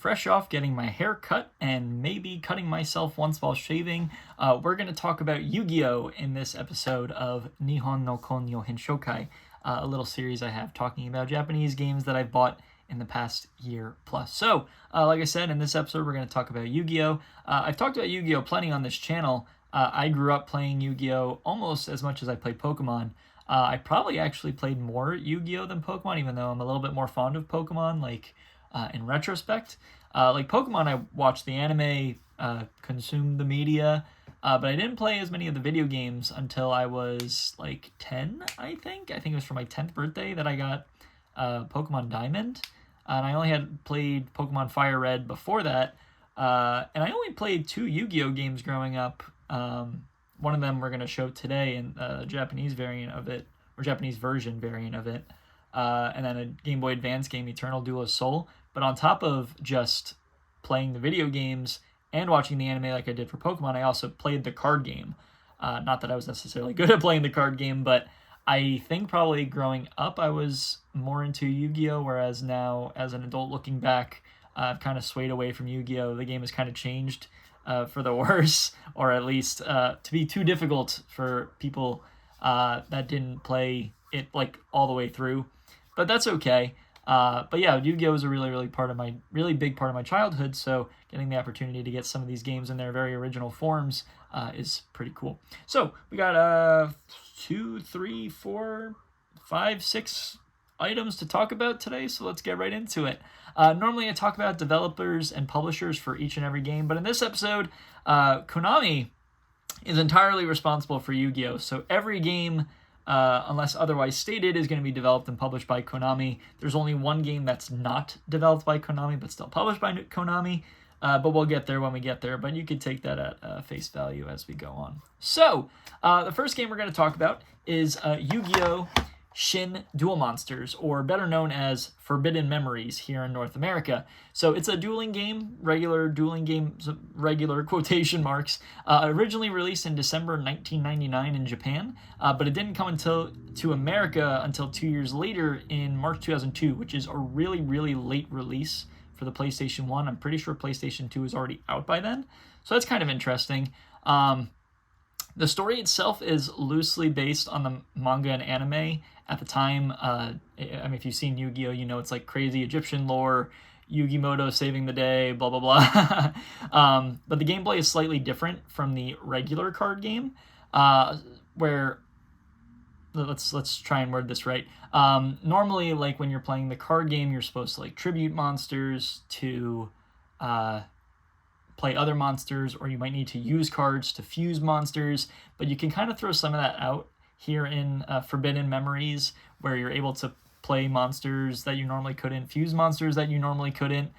fresh off getting my hair cut and maybe cutting myself once while shaving, we're going to talk about Yu-Gi-Oh! In this episode of Nihon no Konyo Henshokai, a little series I have talking about Japanese games that I've bought in the past year plus. So, like I said, in this episode, we're going to talk about Yu-Gi-Oh! I've talked about Yu-Gi-Oh! Plenty on this channel. I grew up playing Yu-Gi-Oh! Almost as much as I played Pokemon. I probably actually played more Yu-Gi-Oh! Than Pokemon, even though I'm a little bit more fond of Pokemon, in retrospect. Like Pokemon, I watched the anime, consumed the media, but I didn't play as many of the video games until I was 10, I think. I think it was for my 10th birthday that I got Pokemon Diamond. And I only had played Pokemon Fire Red before that. And I only played 2 Yu-Gi-Oh! Games growing up. One of them we're going to show today in the Japanese variant of it, or Japanese version variant of it. And then a Game Boy Advance game, Eternal Duel of Soul. But on top of just playing the video games and watching the anime like I did for Pokemon, I also played the card game. Not that I was necessarily good at playing the card game, but I think probably growing up I was more into Yu-Gi-Oh! Whereas now, as an adult looking back, I've kind of swayed away from Yu-Gi-Oh! The game has kind of changed for the worse, or at least to be too difficult for people that didn't play it all the way through. But that's okay. But yeah, Yu-Gi-Oh! Was a really big part of my childhood, so getting the opportunity to get some of these games in their very original forms is pretty cool. So we got 2, 3, 4, 5, 6 items to talk about today, so let's get right into it. Normally I talk about developers and publishers for each and every game, but in this episode, Konami is entirely responsible for Yu-Gi-Oh! So every game, unless otherwise stated, is going to be developed and published by Konami. There's only one game that's not developed by Konami, but still published by Konami. But we'll get there when we get there. But you could take that at face value as we go on. So, the first game we're going to talk about is Yu-Gi-Oh! Shin Duel Monsters, or better known as Forbidden Memories here in North America. So it's a dueling game, regular quotation marks, originally released in December 1999 in Japan, but it didn't come to America until 2 years later in March 2002, which is a really late release for the PlayStation 1. I'm pretty sure PlayStation 2 is already out by then, so that's kind of interesting. The story itself is loosely based on the manga and anime at the time. If you've seen Yu-Gi-Oh!, you know it's crazy Egyptian lore, Yu-Gi-Moto saving the day, blah, blah, blah. But the gameplay is slightly different from the regular card game, where... Let's try and word this right. Normally, when you're playing the card game, you're supposed to, tribute monsters to... play other monsters, or you might need to use cards to fuse monsters, but you can kind of throw some of that out here in Forbidden Memories, where you're able to play monsters that you normally couldn't, fuse monsters that you normally couldn't.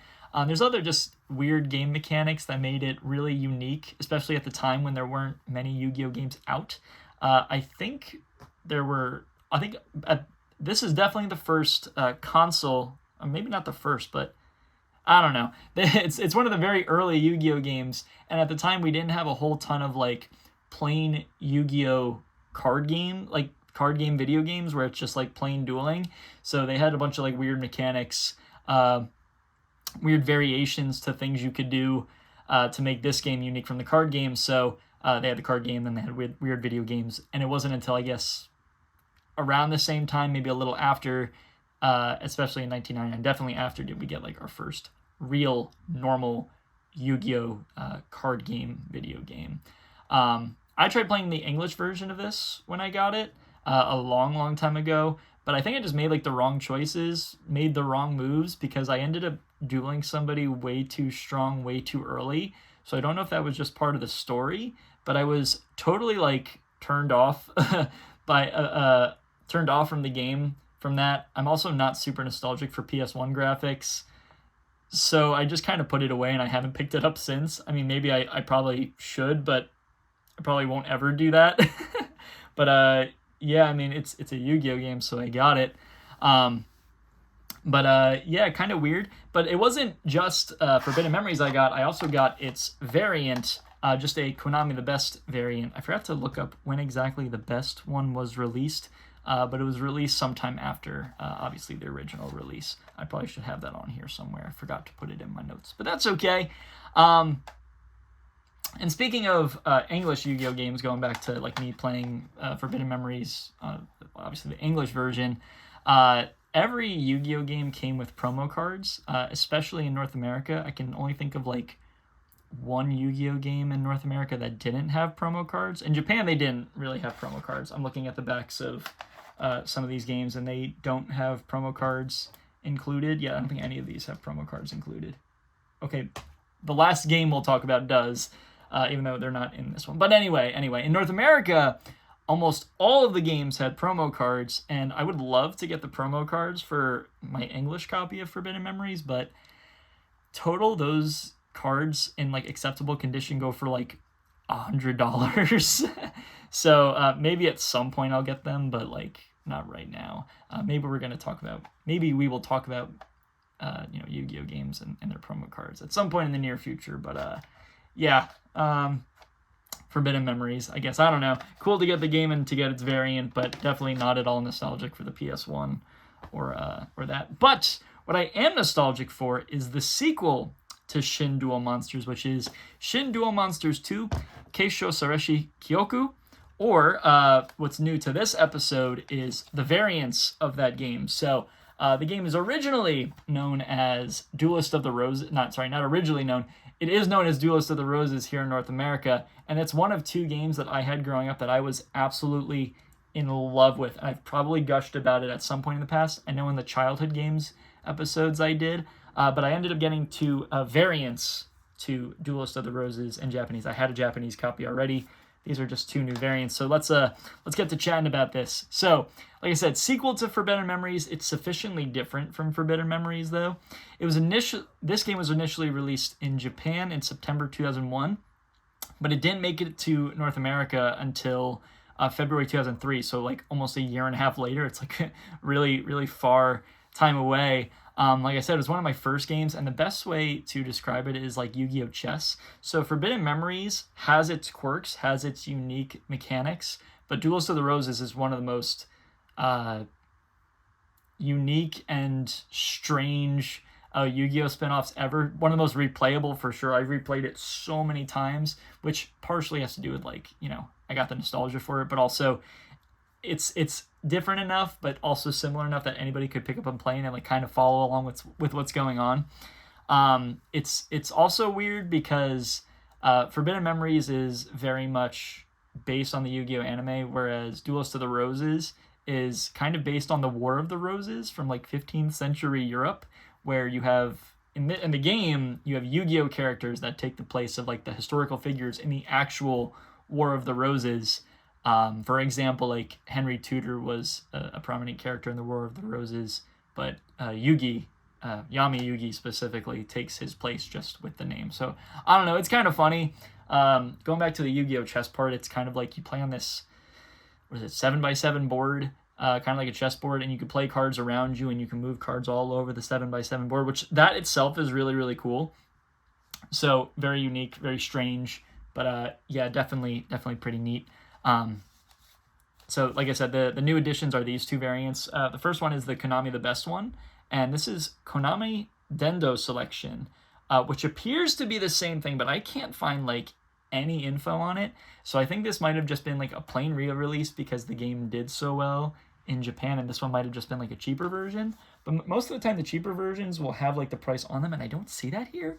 There's other just weird game mechanics that made it really unique, especially at the time when there weren't many Yu-Gi-Oh! Games out. This is definitely the first console, or maybe not the first, but I don't know. It's one of the very early Yu-Gi-Oh! Games, and at the time we didn't have a whole ton of plain Yu-Gi-Oh! Card game video games where it's just plain dueling. So they had a bunch of weird mechanics, weird variations to things you could do to make this game unique from the card game. So they had the card game, then they had weird video games, and it wasn't until I guess around the same time, maybe a little after, especially in 1999, definitely after, did we get our first real normal Yu-Gi-Oh! Card game video game. I tried playing the English version of this when I got it a long time ago, but I think I just made the wrong choices, made the wrong moves, because I ended up dueling somebody way too strong, way too early. So I don't know if that was just part of the story, but I was totally turned off turned off from the game from that. I'm also not super nostalgic for PS1 graphics, so I just kind of put it away and I haven't picked it up since. I mean, maybe I probably should, but I probably won't ever do that. But yeah, I mean, it's a Yu-Gi-Oh! Game, so I got it. Yeah, kind of weird. But it wasn't just Forbidden Memories I got. I also got its variant, just a Konami The Best variant. I forgot to look up when exactly the best one was released. but it was released sometime after, obviously, the original release. I probably should have that on here somewhere. I forgot to put it in my notes, but that's okay. And speaking of English Yu-Gi-Oh games, going back to like me playing Forbidden Memories, obviously the English version, every Yu-Gi-Oh game came with promo cards, especially in North America. I can only think of like one Yu-Gi-Oh game in North America that didn't have promo cards. In Japan, they didn't really have promo cards. I'm looking at the backs of some of these games, and they don't have promo cards included. Yeah, I don't think any of these have promo cards included. Okay, the last game we'll talk about does, even though they're not in this one. But anyway, in North America, almost all of the games had promo cards, and I would love to get the promo cards for my English copy of Forbidden Memories, but total those cards in like acceptable condition go for like $100. So maybe at some point I'll get them, but like not right now. Maybe we will talk about Yu-Gi-Oh games and their promo cards at some point in the near future. But Forbidden Memories, I guess. I don't know. Cool to get the game and to get its variant, but definitely not at all nostalgic for the PS1 or that. But what I am nostalgic for is the sequel to Shin Duel Monsters, which is Shin Duel Monsters 2, Keisho Sareshi Kyoku, or what's new to this episode is the variants of that game. So the game is originally known as Duelist of the Roses. Not originally known. It is known as Duelist of the Roses here in North America, and it's one of two games that I had growing up that I was absolutely in love with. I've probably gushed about it at some point in the past. I know in the childhood games episodes I did, but I ended up getting two variants to Duelist of the Roses in Japanese. I had a Japanese copy already. These are just two new variants. So let's get to chatting about this. So, like I said, sequel to Forbidden Memories. It's sufficiently different from Forbidden Memories, though. This game was initially released in Japan in September 2001, but it didn't make it to North America until February 2003. So, like almost a year and a half later. It's like really, really far time away. Like I said, it was one of my first games, and the best way to describe it is like Yu-Gi-Oh! Chess. So Forbidden Memories has its quirks, has its unique mechanics, but Duelist of the Roses is one of the most unique and strange Yu-Gi-Oh! Spinoffs ever. One of the most replayable for sure. I've replayed it so many times, which partially has to do with like, I got the nostalgia for it, but also it's different enough, but also similar enough that anybody could pick up and play and like kind of follow along with what's going on. It's also weird because Forbidden Memories is very much based on the Yu-Gi-Oh anime, whereas Duelist of the Roses is kind of based on the War of the Roses from like 15th century Europe, where you have in the game you have Yu-Gi-Oh characters that take the place of like the historical figures in the actual War of the Roses. For example, like Henry Tudor was a prominent character in the War of the Roses, but Yami Yugi specifically takes his place just with the name. So I don't know, it's kind of funny. Going back to the Yu-Gi-Oh! Chess part, it's kind of like you play on this, 7x7 board, kind of like a chessboard, and you can play cards around you, and you can move cards all over the 7x7 board, which that itself is really, really cool. So very unique, very strange, but definitely pretty neat. So like I said, the new additions are these two variants. The first one is the Konami the Best one, and this is Konami Dendo Selection, which appears to be the same thing, but I can't find like any info on it. So I think this might have just been like a plain re-release because the game did so well in Japan, and this one might have just been like a cheaper version. But most of the time the cheaper versions will have like the price on them, and I don't see that here.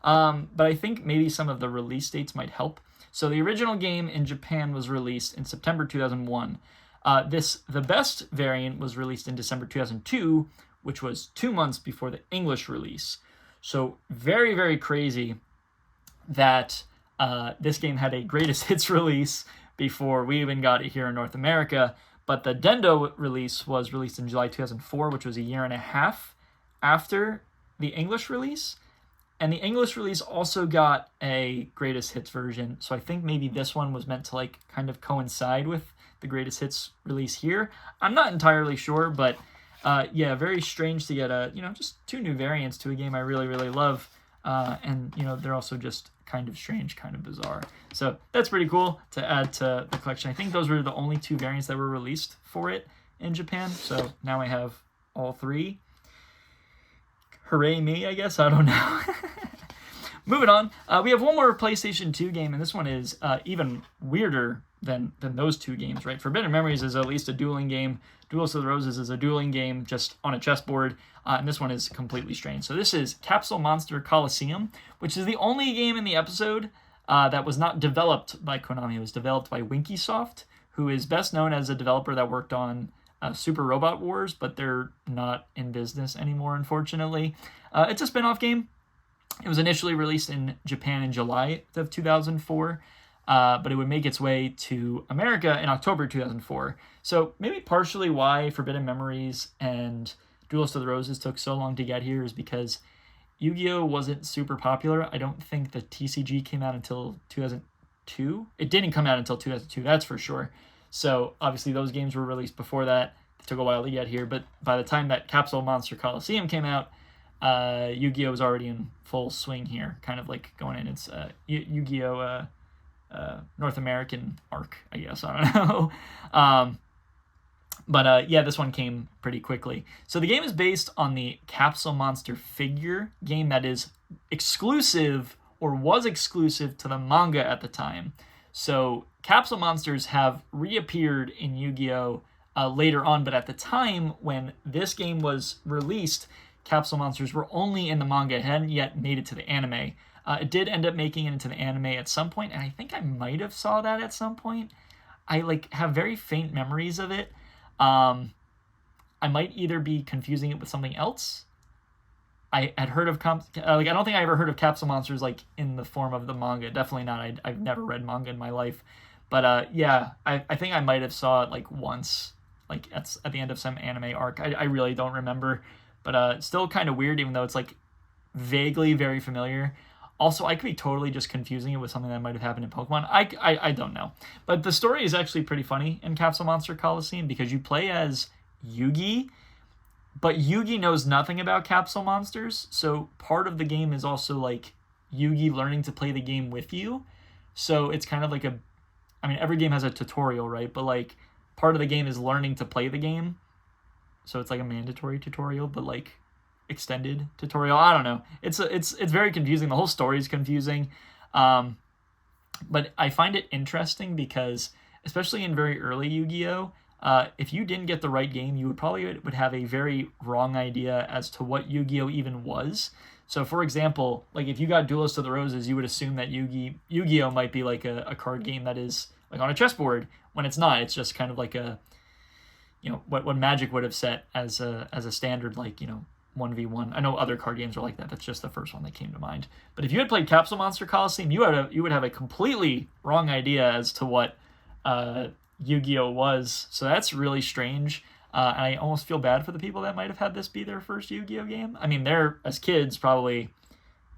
But I think maybe some of the release dates might help. So the original game in Japan was released in September 2001. The best variant was released in December 2002, which was 2 months before the English release. So very, very crazy that this game had a greatest hits release before we even got it here in North America. But the Dendo release was released in July 2004, which was a year and a half after the English release. And the English release also got a greatest hits version. So I think maybe this one was meant to like kind of coincide with the greatest hits release here. I'm not entirely sure, but very strange to get just two new variants to a game I really, really love. And they're also just kind of strange, kind of bizarre. So that's pretty cool to add to the collection. I think those were the only two variants that were released for it in Japan. So now I have all 3. Hooray me, I guess. I don't know. Moving on, we have one more PlayStation 2 game, and this one is even weirder than those 2 games, right? Forbidden Memories is at least a dueling game. Duels of the Roses is a dueling game just on a chessboard, and this one is completely strange. So this is Capsule Monster Coliseum, which is the only game in the episode that was not developed by Konami. It was developed by Winkysoft, who is best known as a developer that worked on Super Robot Wars, but they're not in business anymore, unfortunately. It's a spin-off game. It was initially released in Japan in July of 2004, but it would make its way to America in October 2004. So maybe partially why Forbidden Memories and Duels of the Roses took so long to get here is because Yu-Gi-Oh! Wasn't super popular. I don't think the TCG came out until 2002. It didn't come out until 2002, that's for sure. So obviously those games were released before that. It took a while to get here, but by the time that Capsule Monster Coliseum came out, Yu-Gi-Oh! Was already in full swing here, kind of like going in its Yu-Gi-Oh! North American arc, I guess. I don't know. But yeah, this one came pretty quickly. So the game is based on the Capsule Monster figure game that is exclusive, or was exclusive, to the manga at the time. So Capsule Monsters have reappeared in Yu-Gi-Oh! Later on, but at the time when this game was released, Capsule Monsters were only in the manga. It hadn't yet made it to the anime. It did end up making it into the anime at some point, and I think I might have saw that at some point. I have very faint memories of it. I might either be confusing it with something else. I had heard of I don't think I ever heard of Capsule Monsters in the form of the manga. Definitely not. I've never read manga in my life. But yeah, I think I might have saw it once, at the end of some anime arc. I really don't remember. But still kind of weird, even though it's vaguely very familiar. Also, I could be totally just confusing it with something that might have happened in Pokemon. I don't know. But the story is actually pretty funny in Capsule Monster Coliseum because you play as Yugi, but Yugi knows nothing about Capsule Monsters. So part of the game is also Yugi learning to play the game with you. So it's kind of every game has a tutorial, right? But part of the game is learning to play the game. So it's a mandatory tutorial, but extended tutorial. I don't know. It's very confusing. The whole story is confusing. But I find it interesting because, especially in very early Yu-Gi-Oh!, if you didn't get the right game, you would have a very wrong idea as to what Yu-Gi-Oh! Even was. So, for example, if you got Duelist of the Roses, you would assume that Yu-Gi-Oh! Might be a card game that is on a chessboard, when it's not. It's just kind of what Magic would have set as a standard 1v1. I know other card games are like that. That's just the first one that came to mind. But if you had played Capsule Monster Coliseum, you would have a completely wrong idea as to what Yu-Gi-Oh! Was. So that's really strange. And I almost feel bad for the people that might have had this be their first Yu-Gi-Oh! Game. I mean, they're, as kids, probably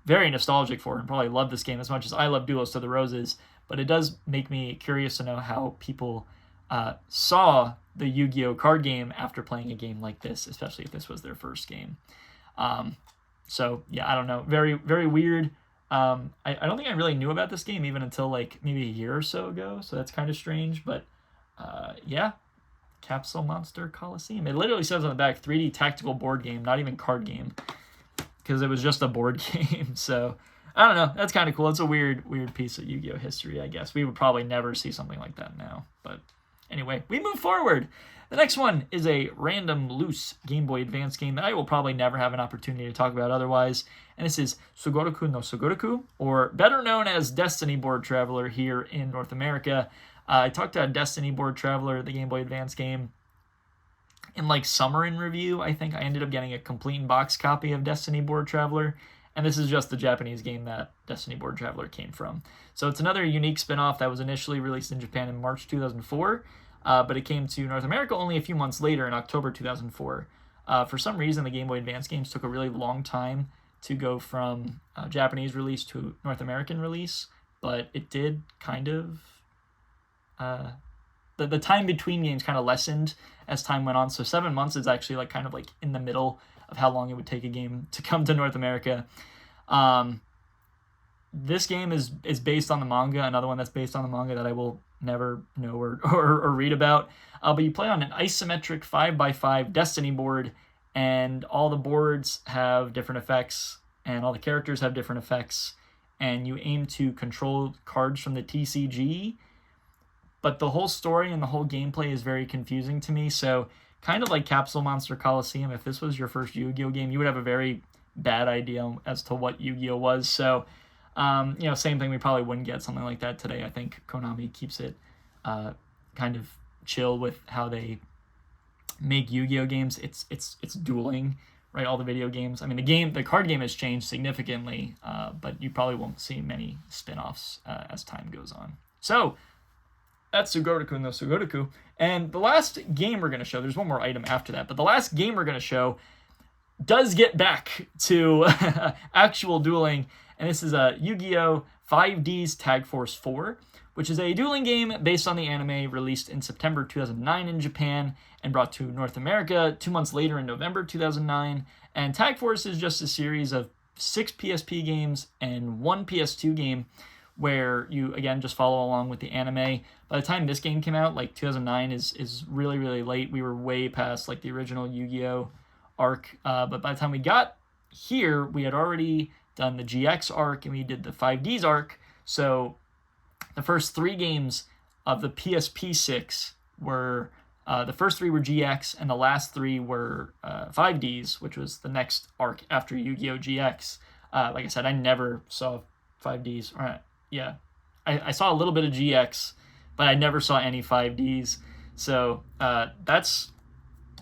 very nostalgic for it and probably love this game as much as I love Duelist of the Roses. But it does make me curious to know how people saw the Yu-Gi-Oh! Card game after playing a game like this, especially if this was their first game. So yeah, I don't know. Very, very weird. I don't think I really knew about this game even until maybe a year or so ago. So that's kind of strange. But yeah, Capsule Monster Coliseum. It literally says on the back, 3D tactical board game, not even card game, because it was just a board game. So I don't know. That's kind of cool. It's a weird piece of Yu-Gi-Oh! History, I guess. We would probably never see something like that now. But anyway, we move forward. The next one is a random, loose Game Boy Advance game that I will probably never have an opportunity to talk about otherwise. And this is Sugoroku no Sugoroku, or better known as Destiny Board Traveler here in North America. I talked about Destiny Board Traveler, the Game Boy Advance game, in summer in review. I think I ended up getting a complete in-box copy of Destiny Board Traveler. And this is just the Japanese game that Destiny Board Traveler came from. So it's another unique spin-off that was initially released in Japan in March 2004, but it came to North America only a few months later in October 2004. For some reason, the Game Boy Advance games took a really long time to go from Japanese release to North American release, but it did kind of... the time between games kind of lessened as time went on, so 7 months is actually kind of in the middle of how long it would take a game to come to North America. This game is based on the manga. Another one that's based on the manga that I will never know or read about. But you play on an isometric 5x5 Destiny board, and all the boards have different effects, and all the characters have different effects, and you aim to control cards from the TCG. But the whole story and the whole gameplay is very confusing to me. So kind of like Capsule Monster Coliseum, if this was your first Yu-Gi-Oh game, you would have a very bad idea as to what Yu-Gi-Oh was. So, same thing, we probably wouldn't get something like that today. I think Konami keeps it kind of chill with how they make Yu-Gi-Oh games. It's dueling, right? All the video games. I mean, the card game has changed significantly, but you probably won't see many spin-offs as time goes on. So that's Sugoroku no Sugoroku. And the last game we're going to show, there's one more item after that, but the last game we're going to show does get back to actual dueling, and this is a Yu-Gi-Oh! 5D's Tag Force 4, which is a dueling game based on the anime released in September 2009 in Japan and brought to North America 2 months later in November 2009. And Tag Force is just a series of 6 PSP games and 1 PS2 game where you, again, just follow along with the anime. By the time this game came out, like 2009 is really, really late. We were way past like the original Yu-Gi-Oh! Arc. But by the time we got here, we had already done the GX arc and we did the 5Ds arc. So the first 3 games of the PSP 6 were, the first 3 were GX and the last 3 were 5Ds, which was the next arc after Yu-Gi-Oh! GX. Like I said, I never saw 5Ds. I saw a little bit of GX, but I never saw any 5Ds. So that's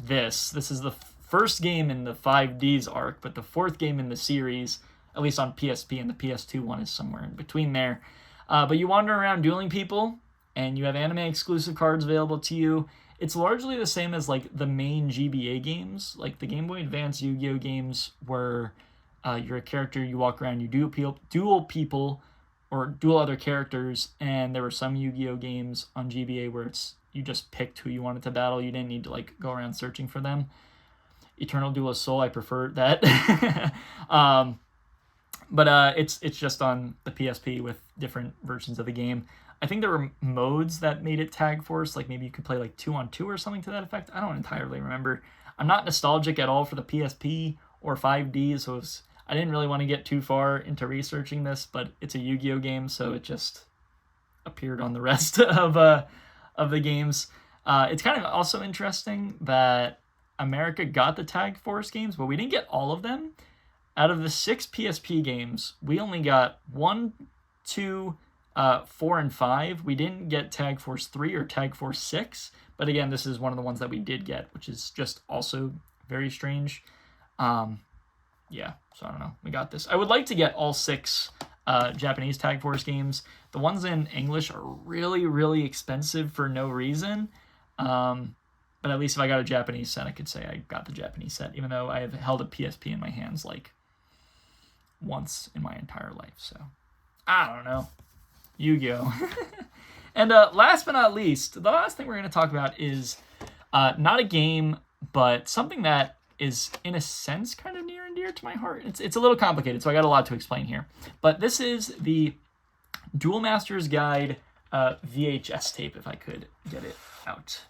this. This is the first game in the 5Ds arc, but the 4th game in the series, at least on PSP, and the PS2 one is somewhere in between there. But you wander around dueling people, and you have anime exclusive cards available to you. It's largely the same as like the main GBA games, like the Game Boy Advance Yu-Gi-Oh games, where you're a character, you walk around, you duel people, or duel other characters, and there were some Yu-Gi-Oh games on GBA where you just picked who you wanted to battle. You didn't need to like go around searching for them. Eternal Duelist Soul, I prefer that. But it's just on the PSP with different versions of the game. I think there were modes that made it Tag Force, like maybe you could play like 2-on-2 or something to that effect. I don't entirely remember. I'm not nostalgic at all for the PSP or 5D, so I didn't really want to get too far into researching this, but it's a Yu-Gi-Oh game, so it just appeared on the rest of the games. It's kind of also interesting that America got the Tag Force games, but we didn't get all of them. Out of the 6 PSP games, we only got 1, 2, 4, and 5. We didn't get Tag Force 3 or Tag Force 6, but again, this is one of the ones that we did get, which is just also very strange. So I don't know. We got this. I would like to get all 6 Japanese Tag Force games. The ones in English are really, really expensive for no reason. But at least if I got a Japanese set, I could say I got the Japanese set, even though I have held a PSP in my hands like once in my entire life. So I don't know. Yu-Gi-Oh! And last but not least, the last thing we're going to talk about is not a game, but something that is in a sense kind of near and dear to my heart. It's a little complicated, so I got a lot to explain here. But this is the Duel Master's Guide VHS tape, if I could get it out.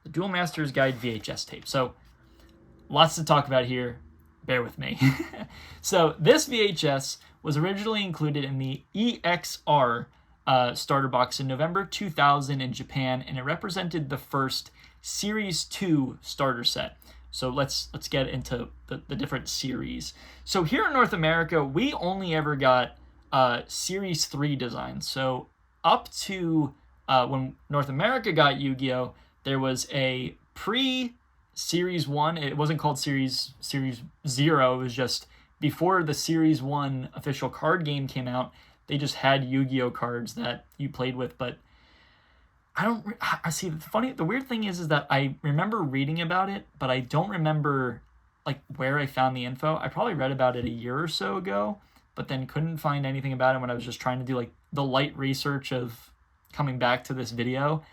The Duel Master's Guide VHS tape. So lots to talk about here. Bear with me. So this VHS was originally included in the EXR starter box in November 2000 in Japan, and it represented the first Series 2 starter set. So let's get into the different series. So here in North America, we only ever got Series 3 designs. So up to when North America got Yu-Gi-Oh!, there was a pre-Series 1. It wasn't called Series 0. It was just before the Series 1 official card game came out. They just had Yu-Gi-Oh! Cards that you played with, but I see. The weird thing is that I remember reading about it, but I don't remember like where I found the info. I probably read about it a year or so ago, but then couldn't find anything about it when I was just trying to do like the light research of coming back to this video.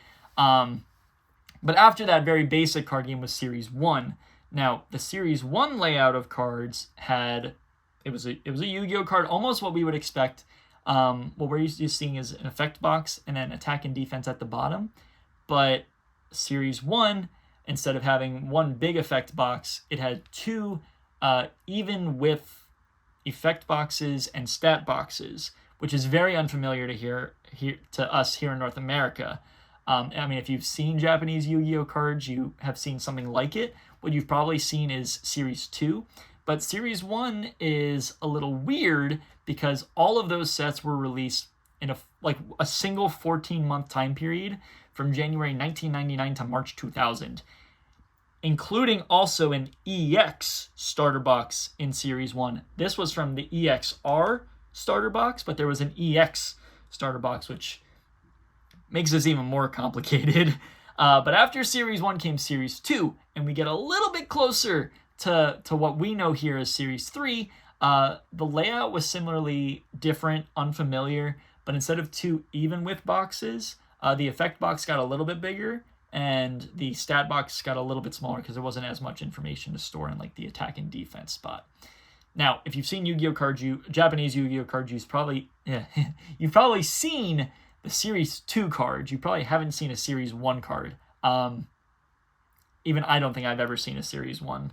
But after that very basic card game was Series 1. Now, the Series 1 layout of cards it was a Yu-Gi-Oh! Card, almost what we would expect What we're used to seeing is an effect box and then attack and defense at the bottom. But Series 1, instead of having one big effect box, it had two even with effect boxes and stat boxes, which is very unfamiliar to us here in North America. I mean, if you've seen Japanese Yu-Gi-Oh cards, you have seen something like it. What you've probably seen is Series 2, but Series 1 is a little weird because all of those sets were released in a single 14-month time period from January 1999 to March 2000, including also an EX starter box in Series 1. This was from the EXR starter box, but there was an EX starter box, which makes this even more complicated. But after Series 1 came Series 2, and we get a little bit closer to what we know here as Series 3. The layout was similarly different, unfamiliar, but instead of two even width boxes, the effect box got a little bit bigger, and the stat box got a little bit smaller because there wasn't as much information to store in like the attack and defense spot. Now, if you've seen Yu-Gi-Oh cards, Japanese Yu-Gi-Oh cards, you've probably seen the Series 2 cards. You probably haven't seen a Series 1 card. Even I don't think I've ever seen a Series 1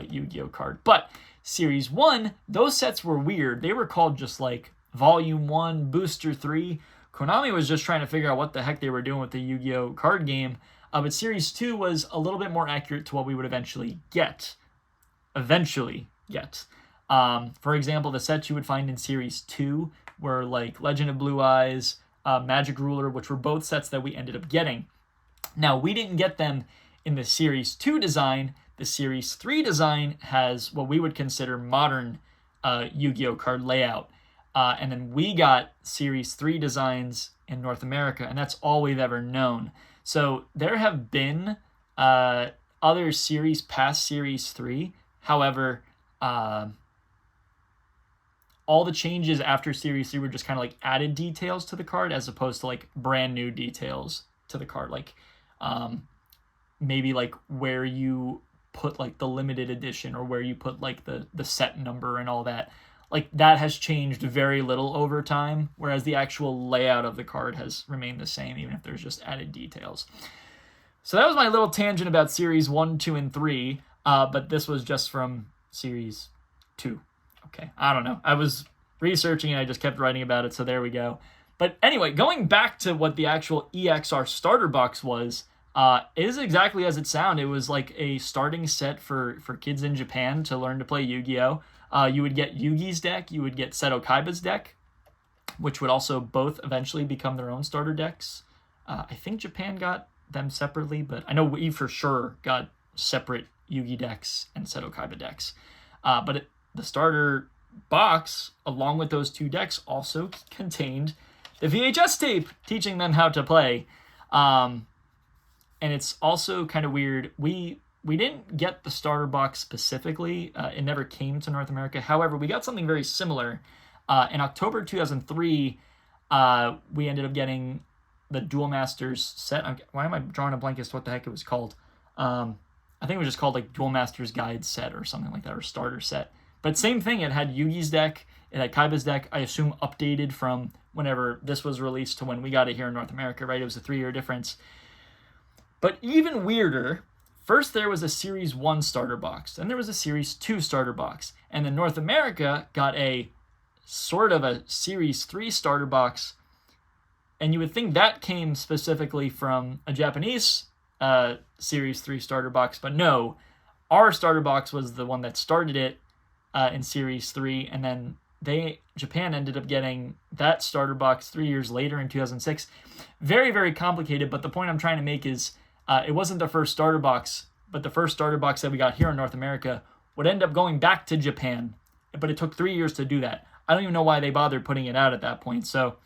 Yu-Gi-Oh card. But Series 1, those sets were weird. They were called just like Volume 1, Booster 3. Konami was just trying to figure out what the heck they were doing with the Yu-Gi-Oh card game. But Series 2 was a little bit more accurate to what we would eventually get. For example, the sets you would find in Series 2 were like Legend of Blue Eyes, Magic Ruler, which were both sets that we ended up getting. Now, we didn't get them in the Series 2 design. The Series 3 design has what we would consider modern Yu-Gi-Oh card layout. And then we got Series 3 designs in North America, and that's all we've ever known. So there have been other series past Series 3. However, all the changes after Series 3 were just kind of like added details to the card as opposed to like brand new details to the card. Like maybe like where you put like the limited edition or where you put like the set number and all that. Like that has changed very little over time, whereas the actual layout of the card has remained the same, even if there's just added details. So that was my little tangent about Series 1, 2, and 3, but this was just from Series 2. Okay, I don't know. I was researching and I just kept writing about it, so there we go. But anyway, going back to what the actual EXR starter box was, it is exactly as it sounded. It was like a starting set for kids in Japan to learn to play Yu-Gi-Oh! You would get Yugi's deck, you would get Seto Kaiba's deck, which would also both eventually become their own starter decks. I think Japan got them separately, but I know we for sure got separate Yugi decks and Seto Kaiba decks. The starter box, along with those two decks, also contained the VHS tape teaching them how to play. And it's also kind of weird. We didn't get the starter box specifically. It never came to North America. However, we got something very similar. In October 2003, we ended up getting the Duel Masters set. Why am I drawing a blank as to what the heck it was called? I think it was just called like Duel Masters Guide set or something like that, or starter set. But same thing, it had Yugi's deck, it had Kaiba's deck, I assume updated from whenever this was released to when we got it here in North America, right? It was a 3-year difference. But even weirder, first there was a Series 1 starter box, then there was a Series 2 starter box, and then North America got a sort of a Series 3 starter box, and you would think that came specifically from a Japanese Series 3 starter box, but no, our starter box was the one that started it in Series 3, and then Japan ended up getting that starter box 3 years later in 2006. Very, very complicated, but the point I'm trying to make is it wasn't the first starter box, but the first starter box that we got here in North America would end up going back to Japan, but it took 3 years to do that. I don't even know why they bothered putting it out at that point, so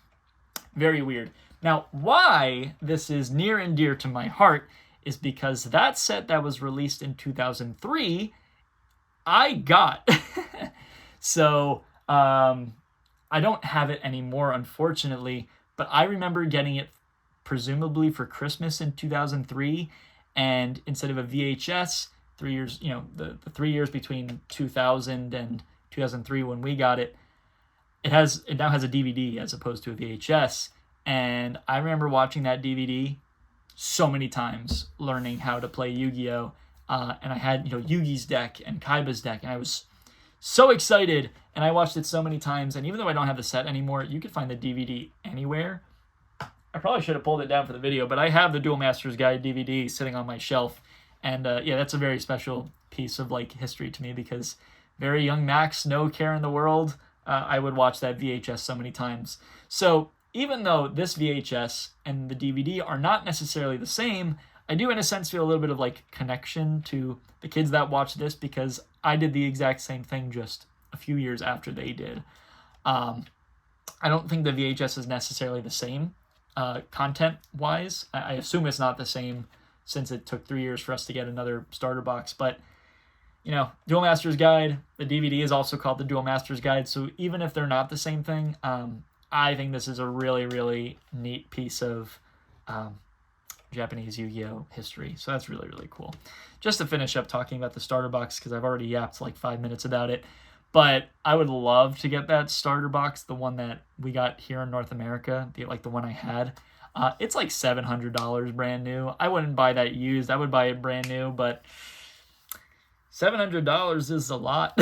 very weird. Now, why this is near and dear to my heart is because that set that was released in 2003, I got. So, I don't have it anymore, unfortunately, but I remember getting it presumably for Christmas in 2003, and instead of a VHS, 3 years, the 3 years between 2000 and 2003 when we got it, it now has a DVD as opposed to a VHS. And I remember watching that DVD so many times, learning how to play Yu-Gi-Oh! And I had, Yugi's deck and Kaiba's deck, and I was so excited, and I watched it so many times. And even though I don't have the set anymore, you could find the DVD anywhere. I probably should have pulled it down for the video, but I have the Duel Masters Guide DVD sitting on my shelf. And yeah, that's a very special piece of like history to me, because very young Max, no care in the world, I would watch that VHS so many times. So even though this VHS and the DVD are not necessarily the same, I do in a sense feel a little bit of like connection to the kids that watch this, because I did the exact same thing just a few years after they did. I don't think the VHS is necessarily the same content-wise. I assume it's not the same, since it took 3 years for us to get another starter box. But, Duel Masters Guide, the DVD is also called the Duel Masters Guide. So even if they're not the same thing, I think this is a really, really neat piece of Japanese Yu-Gi-Oh! History. So that's really, really cool. Just to finish up talking about the starter box, because I've already yapped like 5 minutes about it, but I would love to get that starter box, the one that we got here in North America, the one I had. It's like $700 brand new. I wouldn't buy that used. I would buy it brand new, but $700 is a lot.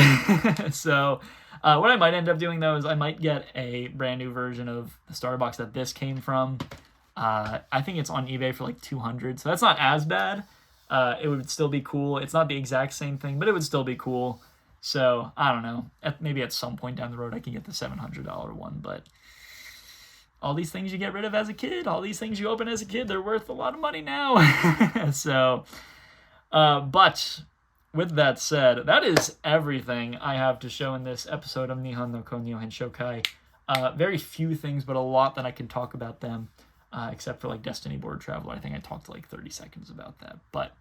So what I might end up doing, though, is I might get a brand new version of the starter box that this came from. I think it's on eBay for like $200, so that's not as bad. It would still be cool. It's not the exact same thing, but it would still be cool. So I don't know. Maybe at some point down the road I can get the $700 one, but all these things you get rid of as a kid, all these things you open as a kid, they're worth a lot of money now. So, but with that said, that is everything I have to show in this episode of Nihon no Konyo Henshokai. Very few things, but a lot that I can talk about them, except for like Destiny Board Traveler. I think I talked like 30 seconds about that. But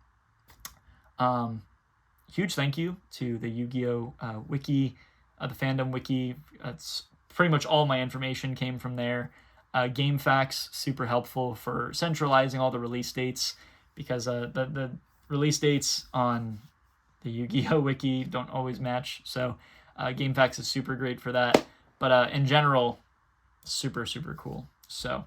huge thank you to the Yu-Gi-Oh! Wiki, the fandom wiki. It's pretty much all my information came from there. GameFAQs, super helpful for centralizing all the release dates, because the release dates on the Yu-Gi-Oh! Wiki don't always match. So GameFAQs is super great for that. But in general, super, super cool. So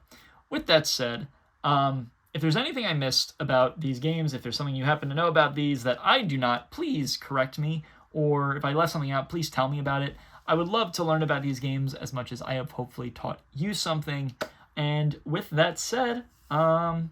with that said, if there's anything I missed about these games, if there's something you happen to know about these that I do not, please correct me. Or if I left something out, please tell me about it. I would love to learn about these games as much as I have hopefully taught you something. And with that said, bye!